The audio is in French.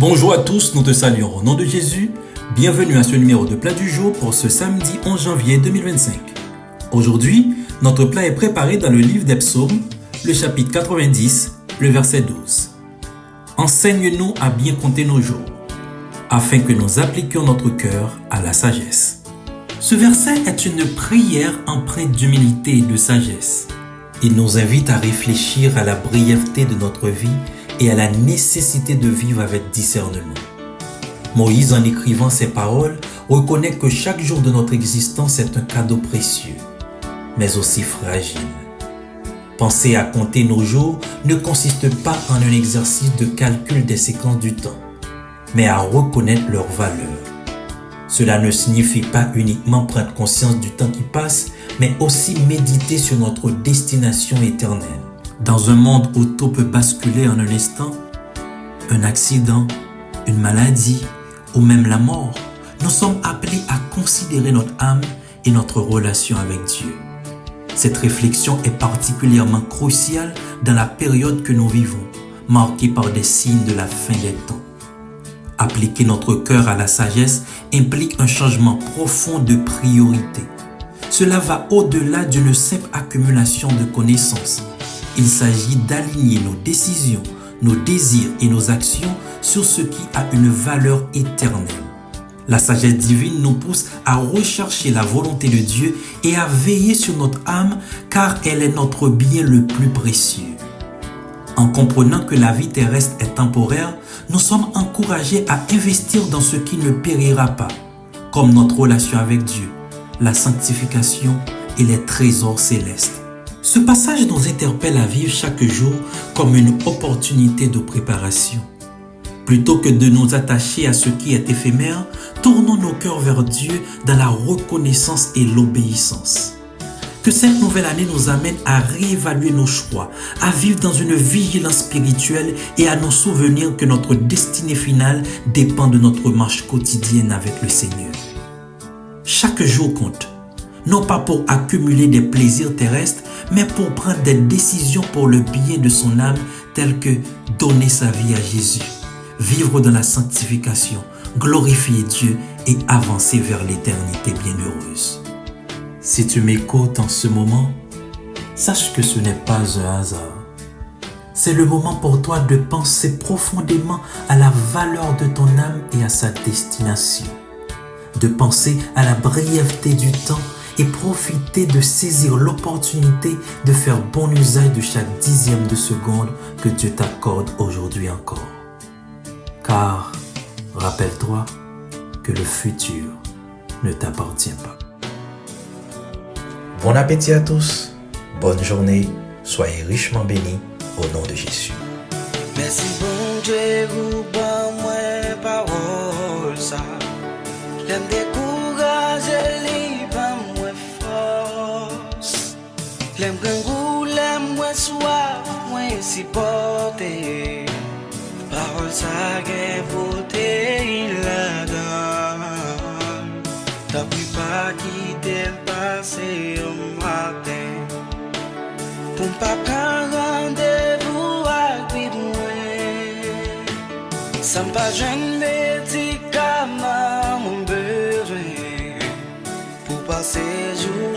Bonjour à tous, nous te saluons au nom de Jésus. Bienvenue à ce numéro de plat du jour pour ce samedi 11 janvier 2025. Aujourd'hui, notre plat est préparé dans le livre des psaumes, le chapitre 90, le verset 12. Enseigne-nous à bien compter nos jours, afin que nous appliquions notre cœur à la sagesse. Ce verset est une prière empreinte d'humilité et de sagesse. Il nous invite à réfléchir à la brièveté de notre vie et à la nécessité de vivre avec discernement. Moïse, en écrivant ces paroles, reconnaît que chaque jour de notre existence est un cadeau précieux, mais aussi fragile. Penser à compter nos jours ne consiste pas en un exercice de calcul des séquences du temps, mais à reconnaître leur valeur. Cela ne signifie pas uniquement prendre conscience du temps qui passe, mais aussi méditer sur notre destination éternelle. Dans un monde où tout peut basculer en un instant, un accident, une maladie ou même la mort, nous sommes appelés à considérer notre âme et notre relation avec Dieu. Cette réflexion est particulièrement cruciale dans la période que nous vivons, marquée par des signes de la fin des temps. Appliquer notre cœur à la sagesse implique un changement profond de priorité. Cela va au-delà d'une simple accumulation de connaissances. Il s'agit d'aligner nos décisions, nos désirs et nos actions sur ce qui a une valeur éternelle. La sagesse divine nous pousse à rechercher la volonté de Dieu et à veiller sur notre âme car elle est notre bien le plus précieux. En comprenant que la vie terrestre est temporaire, nous sommes encouragés à investir dans ce qui ne périra pas, comme notre relation avec Dieu, la sanctification et les trésors célestes. Ce passage nous interpelle à vivre chaque jour comme une opportunité de préparation. Plutôt que de nous attacher à ce qui est éphémère, tournons nos cœurs vers Dieu dans la reconnaissance et l'obéissance. Que cette nouvelle année nous amène à réévaluer nos choix, à vivre dans une vigilance spirituelle et à nous souvenir que notre destinée finale dépend de notre marche quotidienne avec le Seigneur. Chaque jour compte, non pas pour accumuler des plaisirs terrestres, mais pour prendre des décisions pour le bien de son âme, telles que donner sa vie à Jésus, vivre dans la sanctification, glorifier Dieu et avancer vers l'éternité bienheureuse. Si tu m'écoutes en ce moment, sache que ce n'est pas un hasard. C'est le moment pour toi de penser profondément à la valeur de ton âme et à sa destination. De penser à la brièveté du temps et profiter de saisir l'opportunité de faire bon usage de chaque dixième de seconde que Dieu t'accorde aujourd'hui encore. Car, rappelle-toi que le futur ne t'appartient pas. Bon appétit à tous, bonne journée, soyez richement bénis au nom de Jésus. Merci bon Dieu pour moi parole ça. L'aime décourager li pas moi force. L'aime gangou, l'aime moi soif, moi supporter. Parole ça gain beauté la donne. T'as pu pas quitter le passé au matin. Pour pas prendre rendez-vous avec moi. Ça me pas jeune médicament mon besoin. Pour passer jour